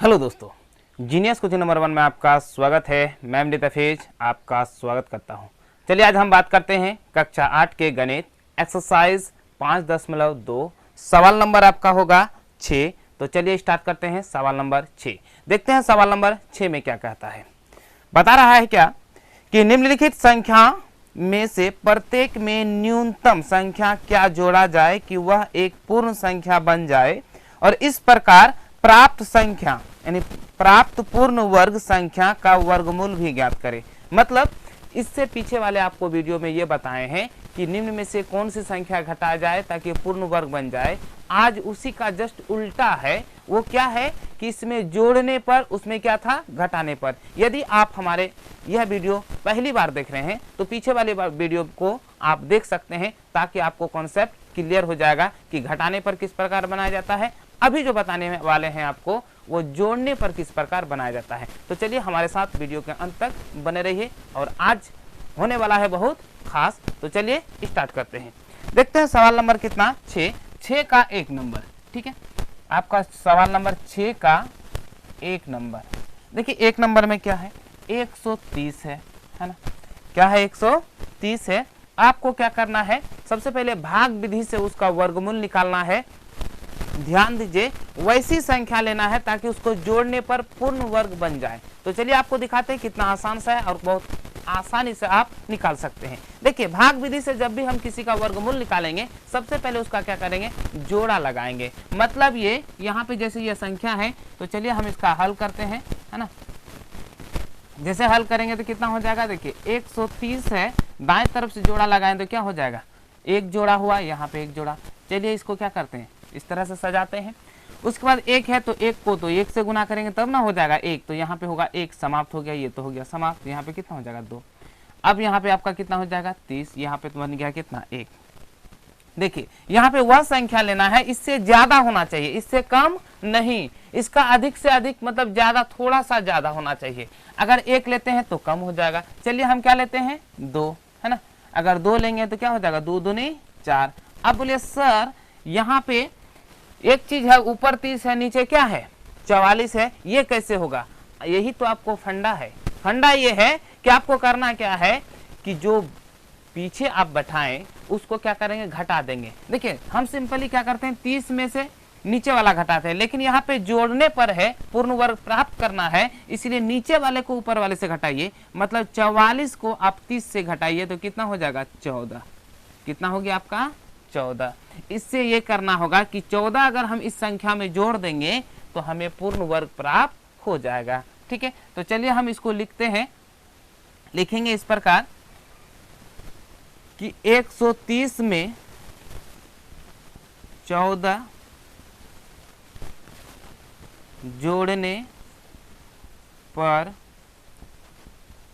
Hello दोस्तों, genius coaching number 1 में आपका स्वागत है। मैं अमृत हफीज आपका स्वागत करता हूं। चलिए आज हम बात करते हैं कक्षा 8 के गणित एक्सरसाइज 5.2। सवाल नंबर आपका होगा 6। तो चलिए स्टार्ट करते हैं सवाल नंबर 6। देखते हैं सवाल नंबर 6 में क्या कहता है। बता रहा है क्या कि निम्नलिखित संख्या में से प्रत्येक में न्यूनतम संख्या क्या जोड़ा जाए कि वह एक पूर्ण संख्या बन जाए और इस प्रकार प्राप्त संख्या यानी प्राप्त पूर्ण वर्ग संख्या का वर्गमूल भी ज्ञात करें। मतलब इससे पीछे वाले आपको वीडियो में ये बताए हैं कि निम्न में से कौन सी संख्या घटाया जाए ताकि पूर्ण वर्ग बन जाए। आज उसी का जस्ट उल्टा है। वो क्या है कि इसमें जोड़ने पर उसमें क्या था, घटाने पर। यदि आप हमारे यह वीडियो पहली बार देख रहे हैं तो पीछे वाले वीडियो को आप देख सकते हैं ताकि आपको कॉन्सेप्ट क्लियर हो जाएगा कि घटाने पर किस प्रकार बनाया जाता है। अभी जो बताने वाले हैं आपको वो जोड़ने पर किस प्रकार बनाया जाता है। तो चलिए हमारे साथ वीडियो के अंत तक बने रहिए और आज होने वाला है बहुत खास। तो चलिए स्टार्ट करते हैं। देखते हैं सवाल नंबर कितना, 6 का एक नंबर। ठीक है, आपका सवाल नंबर 6 का एक नंबर। देखिए एक नंबर में क्या है, 130 है ना। क्या है, 130 है। आपको क्या करना है, सबसे पहले भाग विधि से उसका वर्गमूल निकालना है। ध्यान दीजिए, वैसी संख्या लेना है ताकि उसको जोड़ने पर पूर्ण वर्ग बन जाए। तो चलिए आपको दिखाते हैं कितना आसान सा है और बहुत आसानी से आप निकाल सकते हैं। देखिए भाग विधि से जब भी हम किसी का वर्गमूल निकालेंगे सबसे पहले उसका क्या करेंगे, जोड़ा लगाएंगे। मतलब ये यहाँ पे जैसे ये संख्या है तो चलिए हम इसका हल करते हैं, है ना। जैसे हल करेंगे तो कितना हो जाएगा, देखिए 130 है, दाएं तरफ से जोड़ा लगाएं तो क्या हो जाएगा, एक जोड़ा हुआ, यहाँ पे एक जोड़ा। चलिए इसको क्या करते हैं, इस तरह से सजाते हैं। उसके बाद एक है तो एक को तो एक से गुना करेंगे तब ना हो जाएगा एक। तो यहाँ पे होगा एक, समाप्त हो गया, ये तो हो गया समाप्त। यहाँ पे कितना हो जाएगा 2। अब यहाँ पे आपका कितना हो जाएगा 30। यहाँ पे तो बन गया कितना, 1। देखिए यहाँ पे वह संख्या लेना है, इससे ज्यादा होना चाहिए, इससे कम नहीं। इसका अधिक से अधिक मतलब ज्यादा, थोड़ा सा ज्यादा होना चाहिए। अगर 1 लेते हैं तो कम हो जाएगा। चलिए हम क्या लेते हैं, 2, है ना। अगर 2 लेंगे तो क्या हो जाएगा, 2 दूनी 4। अब बोलिए सर यहाँ पे एक चीज है, ऊपर 30 है नीचे क्या है 44 है, ये कैसे होगा। यही तो आपको फंडा है। फंडा ये है कि आपको करना क्या है कि जो पीछे आप बैठाएं उसको क्या करेंगे, घटा देंगे। देखिए हम सिंपली क्या करते हैं, 30 में से नीचे वाला घटाते हैं, लेकिन यहाँ पे जोड़ने पर है, पूर्ण वर्ग प्राप्त करना है, इसलिए नीचे वाले को ऊपर वाले से घटाइए। मतलब 44 को आप 30 से घटाइए तो कितना हो जाएगा, 14। कितना हो गया आपका, 14। इससे ये करना होगा कि 14 अगर हम इस संख्या में जोड़ देंगे तो हमें पूर्ण वर्ग प्राप्त हो जाएगा। ठीक है, तो चलिए हम इसको लिखते हैं। लिखेंगे इस प्रकार कि 130 में 14 जोड़ने पर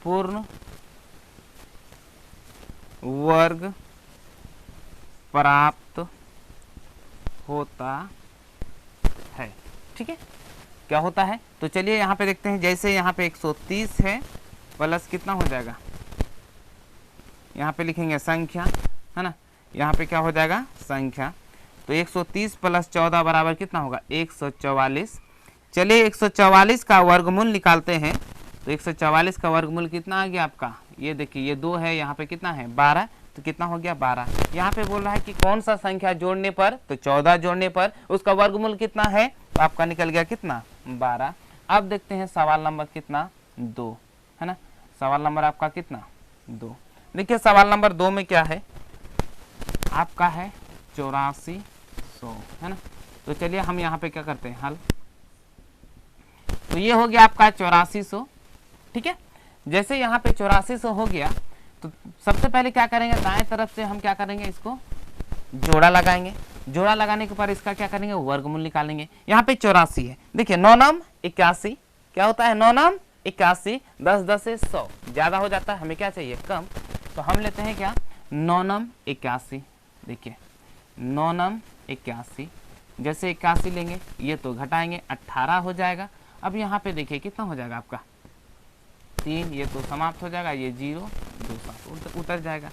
पूर्ण वर्ग प्राप्त होता है। ठीक है, क्या होता है, तो चलिए यहाँ पे देखते हैं। जैसे यहाँ पे 130 है प्लस कितना हो जाएगा, यहाँ पे लिखेंगे संख्या, है ना। यहाँ पे क्या हो जाएगा, संख्या। तो 130 प्लस 14 बराबर कितना होगा, 144। चलिए 144 का वर्गमूल निकालते हैं। तो 144 का वर्गमूल कितना आ गया आपका, ये देखिए ये 2 है, यहाँ पे कितना है 12, तो कितना हो गया 12। यहाँ पे बोल रहा है कि कौन सा संख्या जोड़ने पर, तो 14 जोड़ने पर उसका वर्गमूल कितना है, तो आपका निकल गया कितना, 12। अब देखते हैं सवाल नंबर कितना, 2, है ना। सवाल नंबर आपका कितना, 2। देखिए सवाल नंबर 2 में क्या है, आपका है 8400, है ना। तो चलिए हम यहाँ पे क्या करते हैं, हल। तो ये हो गया आपका 8400। ठीक है, जैसे यहाँ पे 8400 हो गया तो सबसे पहले क्या करेंगे, दाएं तरफ से हम क्या करेंगे, इसको जोड़ा लगाएंगे। जोड़ा लगाने के बाद इसका क्या करेंगे, वर्गमूल निकालेंगे। यहाँ पे 84 है, देखिए 9 9 81, क्या होता है 9 9 81, 10 10 से 100, ज्यादा हो जाता है, हमें क्या चाहिए, कम। तो हम लेते हैं क्या, 9 9 81। देखिए 9 9 81, जैसे 81 लेंगे ये तो घटाएंगे, 18 हो जाएगा। अब यहाँ पे देखिए कितना हो जाएगा आपका, 3, ये तो समाप्त हो जाएगा, ये 0 2 7 उतर जाएगा।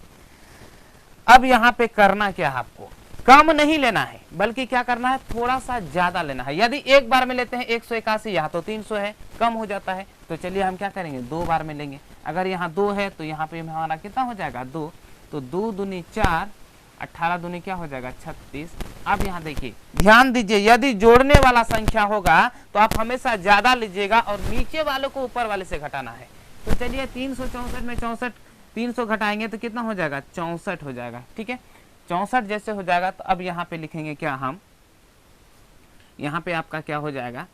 अब यहाँ पे करना क्या है, आपको कम नहीं लेना है बल्कि क्या करना है, थोड़ा सा ज्यादा लेना है। यदि एक बार में लेते हैं 181, यहाँ तो 300 है, कम हो जाता है। तो चलिए हम क्या करेंगे, 2 बार में लेंगे। अगर यहाँ 2 है तो यहाँ पे हमारा कितना हो जाएगा, 2। तो 2 दूनी 4, 18 दूनी क्या हो जाएगा, 36। अब यहाँ देखिए, ध्यान दीजिए, यदि जोड़ने वाला संख्या होगा तो आप हमेशा ज्यादा लीजिएगा और नीचे वाले को ऊपर वाले से घटाना है। तो चलिए 364 में 64, 300 घटाएंगे तो कितना हो जाएगा, 64 हो जाएगा। ठीक है, 64 जैसे हो जाएगा तो अब यहाँ पे लिखेंगे क्या हम, यहाँ पे आपका क्या हो जाएगा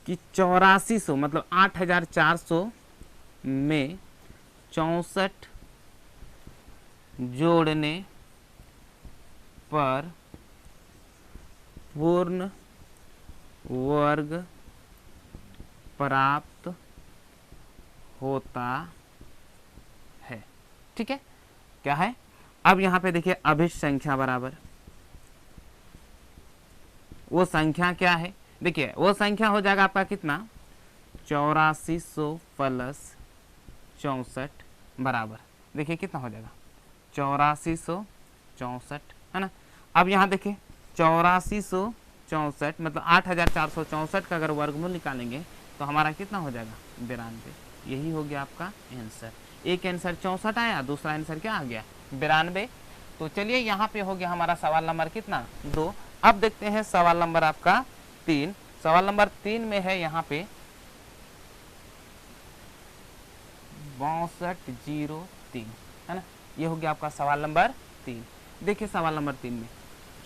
कि 8400 मतलब 8400 में 64 जोड़ने पर पूर्ण वर्ग प्राप्त होता है। ठीक है, क्या है, अब यहां पे देखिए अभिष्ट संख्या बराबर वो संख्या क्या है, देखिए वो संख्या हो जाएगा आपका कितना, 8400 प्लस 64 बराबर, देखिए कितना हो जाएगा 8464 है ना। अब यहाँ देखिए 8464 मतलब 8464 का अगर वर्गमूल निकालेंगे तो हमारा कितना हो जाएगा, 92। यही हो गया आपका आंसर। एक आंसर 64 आया, दूसरा आंसर क्या आ गया, 92। तो चलिए यहाँ पे हो गया हमारा सवाल नंबर कितना, 2। अब देखते हैं सवाल नंबर आपका 3। सवाल नंबर 3 में है यहाँ पे 6203 है ना। ये हो गया आपका सवाल नंबर 3। देखिए सवाल नंबर 3 में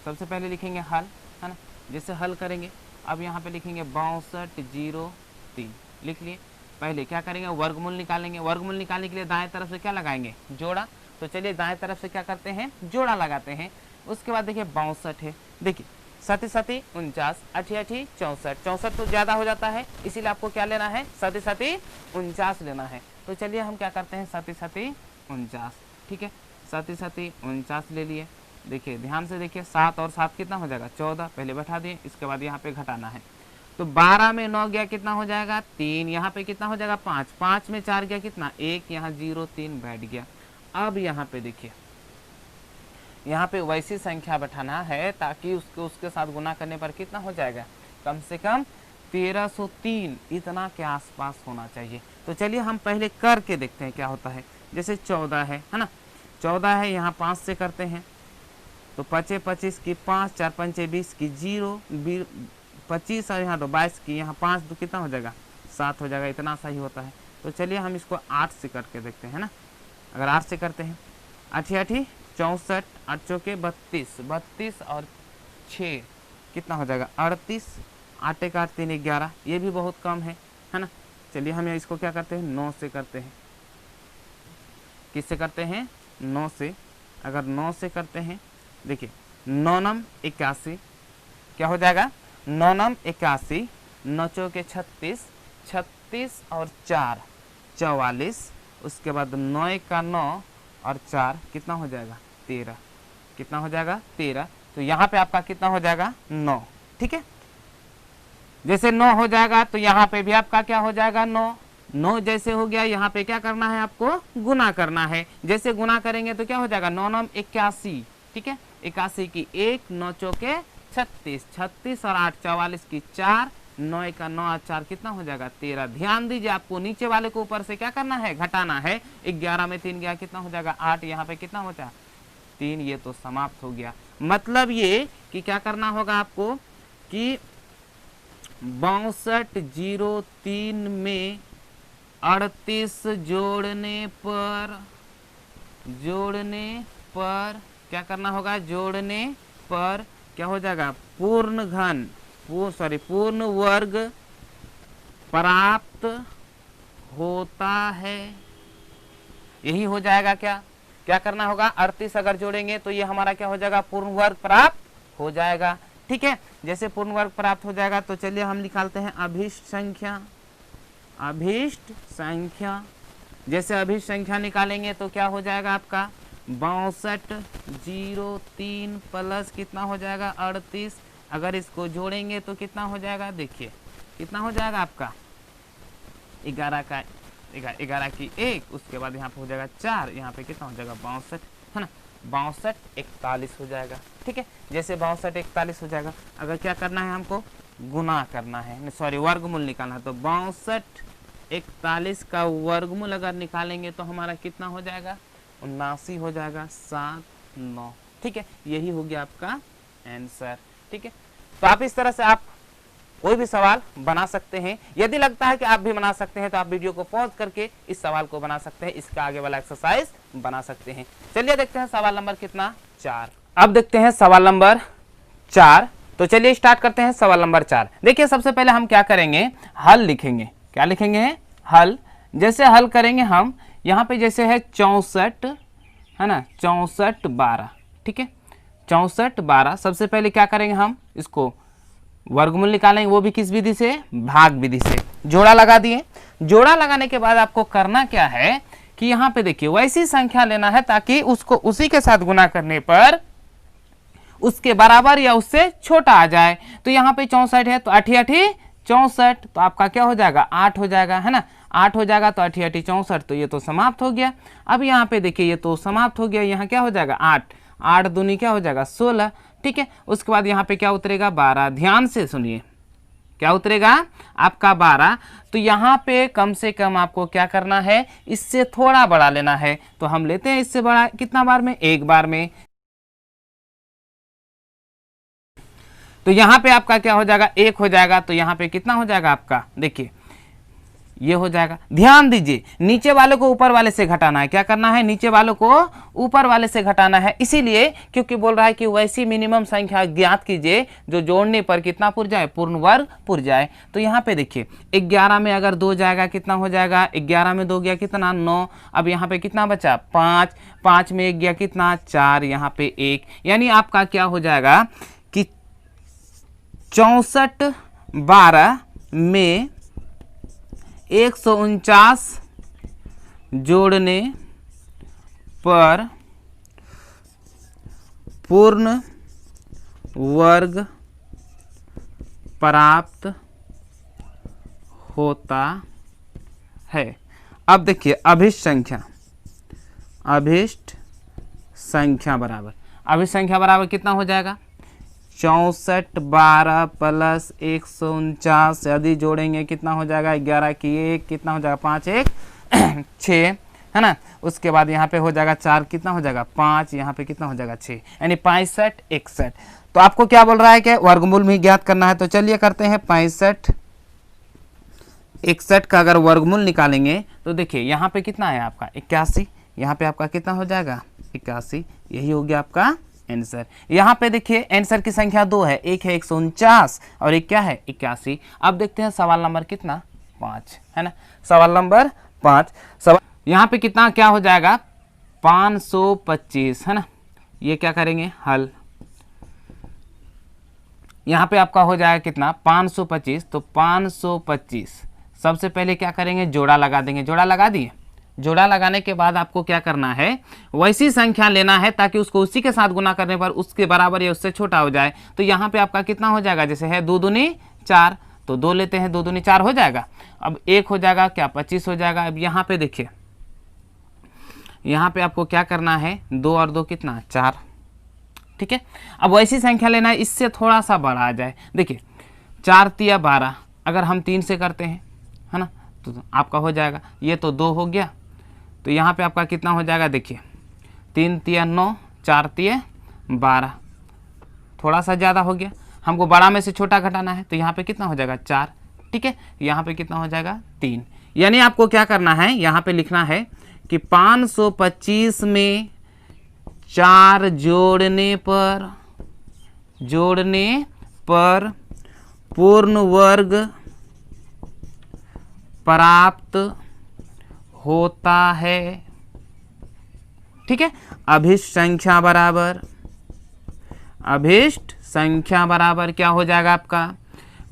सबसे पहले लिखेंगे हल, है ना। जैसे हल करेंगे, अब यहाँ पे लिखेंगे 6203 लिख लिए। पहले क्या करेंगे, वर्गमूल निकालेंगे। वर्गमूल निकालने के लिए दाएं तरफ से क्या लगाएंगे, जोड़ा। तो चलिए दाएं तरफ से क्या करते हैं, जोड़ा लगाते हैं। उसके बाद देखिए 62 है, देखिए 7 7 49, 8 8 64, 64 तो ज्यादा हो जाता है, इसीलिए आपको क्या लेना है, 7 7 49 लेना है। तो चलिए हम क्या करते हैं, 7 7 49, ठीक है 7 7 49 ले लिए। देखिए ध्यान से देखिए, 7 और 7 कितना हो जाएगा, 14, पहले बैठा दिए। इसके बाद यहाँ पे घटाना है, तो 12 में 9 गया कितना हो जाएगा, 3। यहाँ पे कितना हो जाएगा, 5, 5 में 4 गया कितना, 1, यहाँ 0 3 बैठ गया। अब यहाँ पे देखिए, यहाँ पे वैसी संख्या बैठाना है ताकि उसके साथ गुना करने पर कितना हो जाएगा, कम से कम 1303 इतना के आसपास होना चाहिए। तो चलिए हम पहले करके देखते हैं क्या होता है। जैसे 14 है ना, 14 है, यहाँ 5 से करते हैं तो 5 25 की 5, 4 5 20 की 0 25 और यहाँ तो 22 की, यहाँ 5 तो कितना हो जाएगा, 7 हो जाएगा। इतना सही होता है। तो चलिए हम इसको 8 से करके देखते हैं ना। अगर 8 से करते हैं, 8 8 64, 8 चौके 32, 32 और 6 कितना हो जाएगा, 38, 8 एक 8 3 11, ये भी बहुत कम है ना। चलिए हम इसको क्या करते हैं, 9 से करते हैं। किससे करते हैं, 9 से। अगर 9 से करते हैं, देखिए 9 9 81 क्या हो जाएगा, 9 9 81, 9 चौके 36, 36 और 4 44, उसके बाद 9 1 का 9 और 4 कितना हो जाएगा, 13। कितना हो जाएगा, 13। तो यहाँ पे आपका कितना हो जाएगा, 9। ठीक है, जैसे 9 हो जाएगा तो यहाँ पे भी आपका क्या हो जाएगा, 9। 9 जैसे हो गया, यहाँ पे क्या करना है, आपको गुना करना है। जैसे गुना करेंगे तो क्या हो जाएगा, 9 9 81, ठीक है 81 की 1, 9 चौके 36, 36 और 8 44 की 4, 9 1 का 9 और 4 कितना हो जाएगा, 13। ध्यान दीजिए, आपको नीचे वाले को ऊपर से क्या करना है, घटाना है। 11 में 3 गया कितना हो जाएगा, 8। यहाँ पे कितना होता है, 3। ये तो समाप्त हो गया। मतलब ये कि क्या करना होगा आपको कि 6203 में 38 जोड़ने पर क्या करना होगा, जोड़ने पर क्या हो जाएगा, पूर्ण वर्ग प्राप्त होता है। यही हो जाएगा। क्या करना होगा, 38 अगर जोड़ेंगे तो ये हमारा क्या हो जाएगा, पूर्ण वर्ग प्राप्त हो जाएगा। ठीक है, जैसे पूर्ण वर्ग प्राप्त हो जाएगा तो चलिए हम निकालते हैं अभिष्ट संख्या। जैसे अभिष्ट संख्या निकालेंगे तो क्या हो जाएगा आपका, 6203 प्लस कितना हो जाएगा, 38। अगर इसको जोड़ेंगे तो कितना हो जाएगा, देखिए कितना हो जाएगा आपका, 11 की 1, उसके बाद यहाँ पे हो जाएगा 4, यहाँ पे कितना हो जाएगा 62 है ना। 62 41 हो जाएगा। ठीक है, जैसे 62 41 हो जाएगा, अगर क्या करना है हमको गुना करना है, सॉरी वर्गमूल निकालना है, तो 62 41 का वर्गमूल अगर निकालेंगे तो हमारा कितना हो जाएगा 79 हो जाएगा 7 9। ठीक है, यही हो गया आपका आंसर। ठीक है, तो आप इस तरह से आप कोई भी सवाल बना सकते हैं। यदि लगता है कि आप भी बना सकते हैं तो आप वीडियो को पॉज करके इस सवाल को बना सकते हैं, इसका आगे वाला एक्सरसाइज बना सकते हैं। चलिए देखते हैं सवाल नंबर कितना 4। अब देखते हैं सवाल नंबर 4। तो चलिए स्टार्ट करते हैं सवाल नंबर 4। देखिए सबसे पहले हम क्या करेंगे, हल लिखेंगे। क्या लिखेंगे, हल। जैसे हल करेंगे हम, यहाँ पे जैसे है 64 है ना, 64 12। ठीक है, 64 12। सबसे पहले क्या करेंगे हम, इसको वर्गमूल निकालेंगे, वो भी किस विधि से, भाग विधि से। जोड़ा लगा दिए। जोड़ा लगाने के बाद आपको करना क्या है कि यहाँ पे देखिए वैसी संख्या लेना है ताकि उसको उसी के साथ गुना करने पर उसके बराबर या उससे छोटा आ जाए। तो यहाँ पे 64 है तो 8 8 64, तो आपका क्या हो जाएगा 8 हो जाएगा, है ना, 8 हो जाएगा तो 8 8 64, तो ये तो समाप्त हो गया। अब यहाँ पे देखिए ये तो समाप्त हो गया, यहाँ क्या हो जाएगा 8 8 दूनी क्या हो जाएगा 16। ठीक है, उसके बाद यहाँ पे क्या उतरेगा 12। ध्यान से सुनिए, क्या उतरेगा आपका 12। तो यहाँ पे कम से कम आपको क्या करना है, इससे थोड़ा बड़ा लेना है। तो हम लेते हैं इससे बड़ा, कितना बार में, एक बार में। तो यहाँ पे आपका क्या हो जाएगा 1 हो जाएगा। तो यहाँ पे कितना हो जाएगा आपका, देखिए ये हो जाएगा। ध्यान दीजिए, नीचे वाले को ऊपर वाले से घटाना है। क्या करना है, नीचे वालों को ऊपर वाले से घटाना है, इसीलिए क्योंकि बोल रहा है कि वैसी मिनिमम संख्या ज्ञात कीजिए जो जोड़ने पर कितना पुर जाए, पूर्ण वर्ग पुर जाए। तो यहाँ पे देखिए 11 में अगर 2 जाएगा कितना हो जाएगा, 11 में 2 गया कितना 9। अब यहाँ पे कितना बचा 5, 5 में 1 गया कितना 4, यहाँ पे 1, यानी आपका क्या हो जाएगा कि 64 12 में 149 जोड़ने पर पूर्ण वर्ग प्राप्त होता है। अब देखिए अभिष्ट संख्या बराबर कितना हो जाएगा 64 12 प्लस 149, यदि जोड़ेंगे कितना हो जाएगा 11 की 1, कितना हो जाएगा 5 1 6, है ना। उसके बाद यहाँ पे हो जाएगा 4, कितना हो जाएगा 5, यहाँ पे कितना हो जाएगा 6, यानी 65 61। तो आपको क्या बोल रहा है कि वर्गमूल में ज्ञात करना है। तो चलिए करते हैं 65 61 का अगर वर्गमूल निकालेंगे तो देखिए यहाँ पे कितना है आपका 81, यहाँ पे आपका कितना हो जाएगा 81, यही हो गया आपका आंसर। यहाँ पे देखिए आंसर की संख्या 2 है, एक है 149 और एक क्या है 81। अब देखते हैं सवाल नंबर कितना 5, है ना, सवाल नंबर 5। सवाल यहाँ पे कितना क्या हो जाएगा 525, है ना। ये क्या करेंगे हल, यहाँ पे आपका हो जाएगा कितना 525। तो 525 सबसे पहले क्या करेंगे जोड़ा लगा देंगे। जोड़ा लगा दिए। जोड़ा लगाने के बाद आपको क्या करना है, वैसी संख्या लेना है ताकि उसको उसी के साथ गुना करने पर उसके बराबर या उससे छोटा हो जाए। तो यहाँ पे आपका कितना हो जाएगा, जैसे है 2 दूनी 4, तो 2 लेते हैं, 2 दूनी 4 हो जाएगा। अब 1 हो जाएगा क्या 25 हो जाएगा। अब यहाँ पे देखिए, यहाँ पे आपको क्या करना है 2 और 2 कितना 4। ठीक है, अब वैसी संख्या लेना है इससे थोड़ा सा बड़ा आ जाए। देखिए 4 तिया 12, अगर हम 3 से करते हैं, है ना, तो आपका हो जाएगा, ये तो 2 हो गया। तो यहाँ पे आपका कितना हो जाएगा, देखिए 3 तिया 9, 4 तिया 12, थोड़ा सा ज़्यादा हो गया, हमको बड़ा में से छोटा घटाना है। तो यहाँ पे कितना हो जाएगा 4। ठीक है, यहाँ पे कितना हो जाएगा 3। यानी आपको क्या करना है, यहाँ पे लिखना है कि 525 में 4 जोड़ने पर पूर्ण वर्ग प्राप्त होता है। ठीक है, अभिष्ट संख्या बराबर क्या हो जाएगा आपका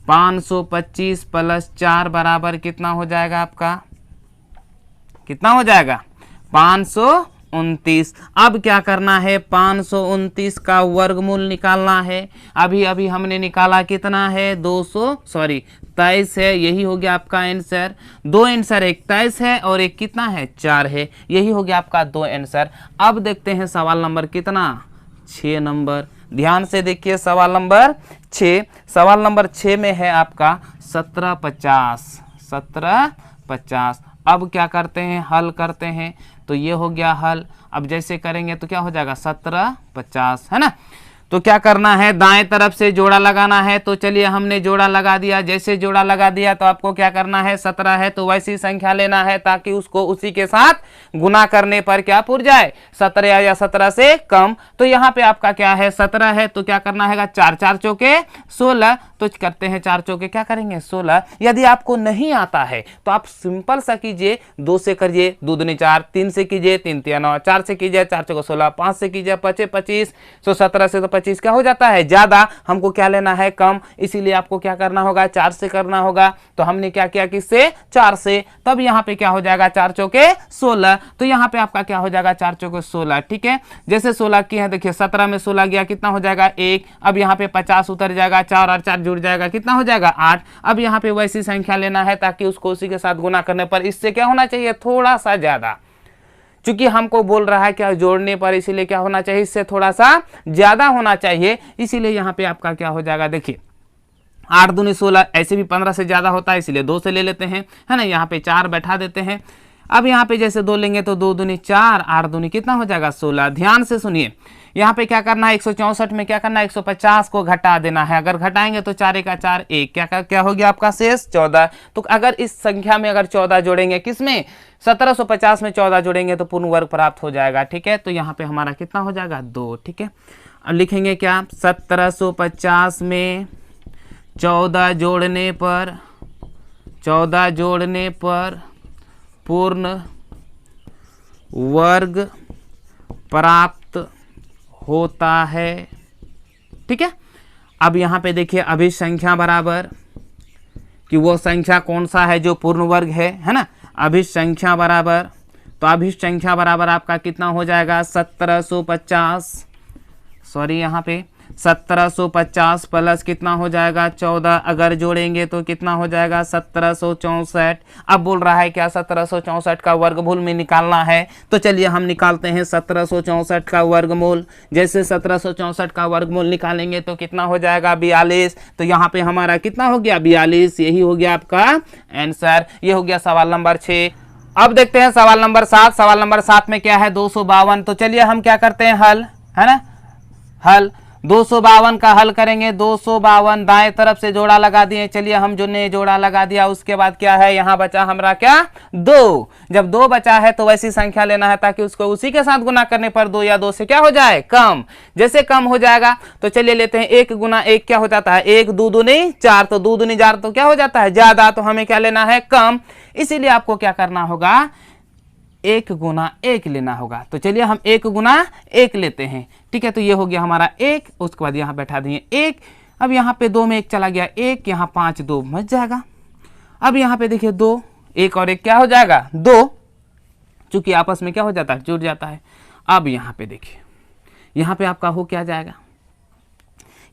525 प्लस 4 बराबर कितना हो जाएगा आपका, कितना हो जाएगा 549। 529। अब क्या करना है, 529 का वर्गमूल निकालना है। अभी अभी हमने निकाला कितना है, 23 है, यही हो गया आपका आंसर। दो आंसर, एक 23 है और एक कितना है, 4 है, यही हो गया आपका दो आंसर। अब देखते हैं सवाल नंबर कितना, 6 नंबर। ध्यान से देखिए सवाल नंबर 6। सवाल नंबर 6 में है आपका 1750। 1750। अब क्या करते हैं, हल करते हैं। तो ये हो गया हल। अब जैसे करेंगे तो क्या हो जाएगा, 1750, है ना। तो क्या करना है, दाएं तरफ से जोड़ा लगाना है। तो चलिए हमने जोड़ा लगा दिया। जैसे जोड़ा लगा दिया तो आपको क्या करना है, 17 है तो वैसी संख्या लेना है ताकि उसको उसी के साथ गुना करने पर क्या पूर जाए, 17 या 17 से कम। तो यहाँ पे आपका क्या है, 17 है तो क्या करना है, 4 4 चौके 16। तो करते हैं 4 चौके क्या करेंगे, 16। यदि आपको नहीं आता है तो आप सिंपल सा कीजिए, 2 से करिए 2 दूनी 4, 3 से कीजिए 3 3 9, 4 से कीजिए 4 चौके 16, 5 से कीजिए 5 25। तो 17 से तो 25 क्या हो जाता है, ज्यादा। हमको क्या लेना है, कम। इसीलिए आपको क्या करना होगा, 4 से करना होगा। तो हमने क्या किया, किससे, 4 से। तब यहाँ पे क्या हो जाएगा, 4 चौके 16। तो यहाँ पे आपका क्या हो जाएगा, 4 चौके 16। ठीक है, जैसे 16 की है, देखिए 17 में 16 गया, कितना हो जाएगा, 1। अब यहाँ पे 50 उतर जाएगा, 4 और 4 जुड़ जाएगा, कितना हो जाएगा, 8। अब यहाँ पे वैसी संख्या लेना है ताकि उसको उसी के साथ गुना करने पर इससे क्या होना चाहिए, थोड़ा सा ज्यादा। चूंकि हमको बोल रहा है क्या, जोड़ने पर, इसीलिए क्या होना चाहिए, इससे थोड़ा सा ज्यादा होना चाहिए। इसीलिए यहाँ पे आपका क्या हो जाएगा, देखिए 8 दूनी 16, ऐसे भी 15 से ज्यादा होता है, इसलिए 2 से ले लेते हैं, है ना। यहाँ पे 4 बैठा देते हैं। अब यहाँ पे जैसे 2 लेंगे तो 2 दूनी 4, 8 दूनी कितना हो जाएगा, 16। ध्यान से सुनिए, यहाँ पे क्या करना है, 164 में क्या करना है, 150 को घटा देना है। अगर घटाएंगे तो 4 का 4, 1, क्या हो गया आपका शेष, 14। तो अगर इस संख्या में अगर 14 जोड़ेंगे, किसमें, 1750 में 14 जोड़ेंगे तो पूर्ण वर्ग प्राप्त हो जाएगा। ठीक है, तो यहाँ पे हमारा कितना हो जाएगा, 2। ठीक है, अब लिखेंगे क्या, 1750 में 14 जोड़ने पर पूर्ण वर्ग प्राप्त होता है। ठीक है, अब यहां पे देखिए अभिष्ट संख्या बराबर, कि वो संख्या कौन सा है जो पूर्ण वर्ग है ना। अभिष्ट संख्या बराबर, तो अभिष्ट संख्या बराबर आपका कितना हो जाएगा, 1750, सॉरी यहाँ पे 1750 प्लस कितना हो जाएगा, 14। अगर जोड़ेंगे तो कितना हो जाएगा, 1764। अब बोल रहा है क्या, 1764 का वर्गमूल में निकालना है। तो चलिए हम निकालते हैं 1764 का वर्गमूल। जैसे 1764 का वर्गमूल निकालेंगे तो कितना हो जाएगा, 42। तो यहाँ पे हमारा कितना हो गया, 42। यही हो गया आपका आंसर। ये हो गया सवाल नंबर 6। अब देखते हैं सवाल नंबर 7। सवाल नंबर 7 में क्या है, 252। तो चलिए हम क्या करते हैं, हल, है ना, हल 252 का हल करेंगे। 252 दाएं तरफ से जोड़ा लगा दिए। चलिए हम जो ने जोड़ा लगा दिया, उसके बाद क्या है, यहाँ बचा हमारा क्या, 2। जब 2 बचा है तो वैसी संख्या लेना है ताकि उसको उसी के साथ गुना करने पर 2 या 2 से क्या हो जाए, कम। जैसे कम हो जाएगा तो चलिए लेते हैं 1 गुना 1 क्या हो जाता है, 1 2 दूनी 4। तो 2 दूनी 4 तो क्या हो जाता है, ज्यादा। तो हमें क्या लेना है, कम। इसीलिए आपको क्या करना होगा, 1 गुना 1 लेना होगा। तो चलिए हम 1 गुना 1 लेते हैं। ठीक है, तो ये हो गया हमारा 1। उसके बाद यहाँ बैठा दिए 1। अब यहाँ पे 2 में 1 चला गया, 1, यहाँ 5, 2 बच जाएगा। अब यहाँ पे देखिए 2, 1 और 1 क्या हो जाएगा, 2। चूंकि आपस में क्या हो जाता है, जुड़ जाता है। अब यहाँ पे देखिए, यहाँ पे आपका हो क्या जाएगा,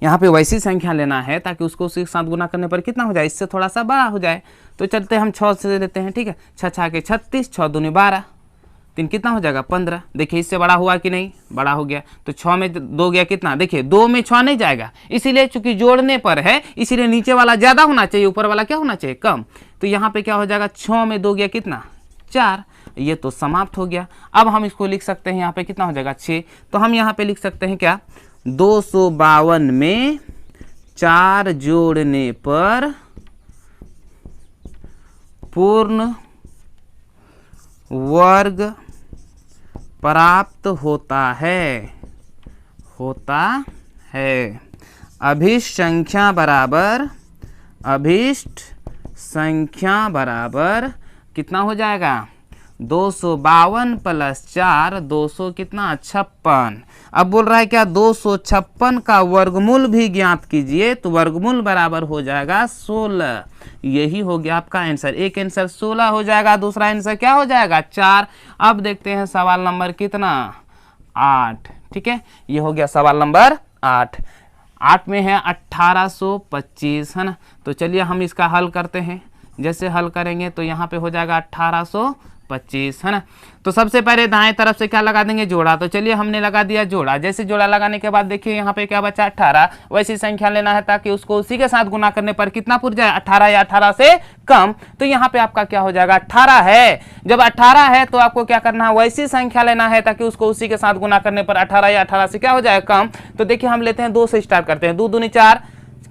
यहाँ पे वैसी संख्या लेना है ताकि उसको उसी के साथ गुना करने पर कितना हो जाए, इससे थोड़ा सा बड़ा हो जाए। तो चलते हम 6 से लेते हैं। ठीक है, 6 6 के 36, 6 दूनी 12, 3 कितना हो जाएगा, 15। देखिए इससे बड़ा हुआ कि नहीं, बड़ा हो गया। तो 6 में 2 गया कितना, देखिए 2 में 6 नहीं जाएगा, इसीलिए चूंकि जोड़ने पर है इसीलिए नीचे वाला ज्यादा होना चाहिए, ऊपर वाला क्या होना चाहिए, कम। तो यहाँ पे क्या हो जाएगा, 6 में 2 गया कितना, 4। ये तो समाप्त हो गया। अब हम इसको लिख सकते हैं, यहाँ पे कितना हो जाएगा, 6। तो हम यहाँ पे लिख सकते हैं क्या, 252 में 4 जोड़ने पर पूर्ण वर्ग प्राप्त होता है, अभिष्ट संख्या बराबर कितना हो जाएगा, 252 प्लस 4 200 कितना 56। अब बोल रहा है क्या 256 का वर्गमूल भी ज्ञात कीजिए, तो वर्गमूल बराबर हो जाएगा 16। यही हो गया आपका आंसर। एक आंसर 16 हो जाएगा, दूसरा आंसर क्या हो जाएगा 4। अब देखते हैं सवाल नंबर कितना 8। ठीक है, ये हो गया सवाल नंबर 8। 8 में है 1825 है ना। तो चलिए हम इसका हल करते हैं। जैसे हल करेंगे तो यहाँ पे हो जाएगा 1825 है ना। तो सबसे पहले दाएं तरफ से क्या लगा देंगे जोड़ा। तो चलिए हमने लगा दिया जोड़ा। जैसे जोड़ा लगाने के बाद देखिए यहाँ पे क्या बचा 18। वैसी संख्या लेना है ताकि उसको उसी के साथ गुना करने पर कितना पूर जाए 18 या 18 से कम। तो यहाँ पे आपका क्या हो जाएगा 18 है। जब 18 है तो आपको क्या करना है वैसी संख्या लेना है ताकि उसको उसी के साथ गुना करने पर 18 या 18 से क्या हो जाए कम। तो देखिए हम लेते हैं 2 से स्टार्ट करते हैं। 2 दूनी 4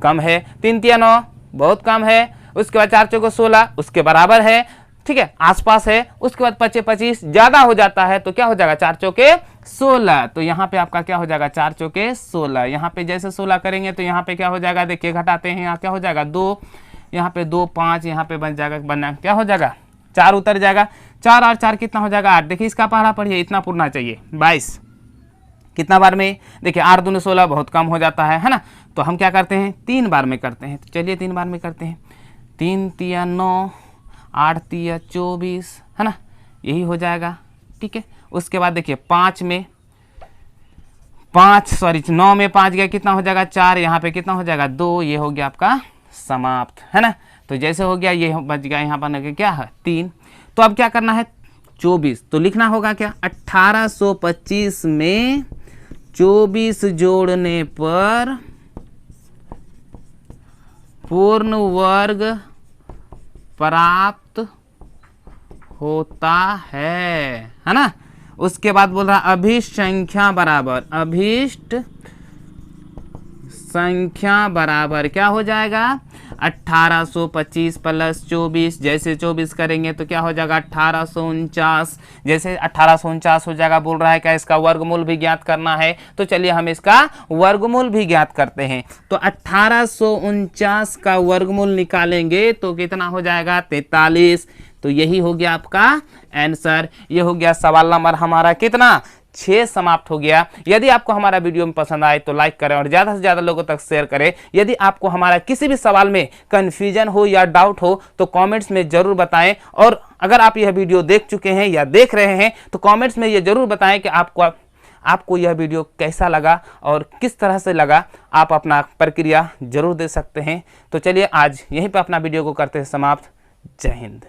कम है, 3 तिया 9 बहुत कम है, उसके बाद 4 चौको 16 उसके बराबर है। ठीक है, आसपास है। उसके बाद 25 25 ज्यादा हो जाता है तो क्या हो जाएगा 4 चौके 16। तो यहाँ पे आपका क्या हो जाएगा 4 चौके 16। यहाँ पे जैसे 16 करेंगे तो यहाँ पे क्या हो जाएगा देखिए घटाते हैं, यहाँ क्या हो जाएगा 2, यहाँ पे 2 5, यहाँ पे बन जाएगा बनना क्या हो जाएगा 4 उतर जाएगा। 4 और 4 कितना हो जाएगा 8। देखिए इसका पहाड़ा पढ़िए, इतना पूरना चाहिए 22। कितना बार में देखिए 8 दूनी 16 बहुत कम हो जाता है ना। तो हम क्या करते हैं 3 बार में करते हैं। तो चलिए 3 बार में करते हैं। 3 तिया 9 8 तिया 24 है ना, यही हो जाएगा। ठीक है, उसके बाद देखिए 9 में 5 गया कितना हो जाएगा 4, यहाँ पे कितना हो जाएगा 2, ये हो गया आपका समाप्त है ना। तो जैसे हो गया ये बच गया यहाँ पर क्या है 3। तो अब क्या करना है 24। तो लिखना होगा क्या 1825 में 24 जोड़ने पर पूर्ण वर्ग प्राप्त होता है ना। उसके बाद बोल रहा अभीष्ट संख्या बराबर क्या हो जाएगा 1825 प्लस 24। जैसे 24 करेंगे तो क्या हो जाएगा 1849। जैसे 1849 हो जाएगा। बोल रहा है क्या इसका वर्गमूल भी ज्ञात करना है। तो चलिए हम इसका वर्गमूल भी ज्ञात करते हैं। तो 1849 का वर्गमूल निकालेंगे तो कितना हो जाएगा 43। तो यही हो गया आपका आंसर। ये हो गया सवाल नंबर हमारा कितना 6 समाप्त हो गया। यदि आपको हमारा वीडियो में पसंद आए तो लाइक करें और ज़्यादा से ज़्यादा लोगों तक शेयर करें। यदि आपको हमारा किसी भी सवाल में कन्फ्यूजन हो या डाउट हो तो कमेंट्स में ज़रूर बताएं। और अगर आप यह वीडियो देख चुके हैं या देख रहे हैं तो कमेंट्स में ये ज़रूर बताएं कि आपको यह वीडियो कैसा लगा और किस तरह से लगा। आप अपना प्रक्रिया ज़रूर दे सकते हैं। तो चलिए आज यहीं पर अपना वीडियो को करते हैं समाप्त। जय हिंद।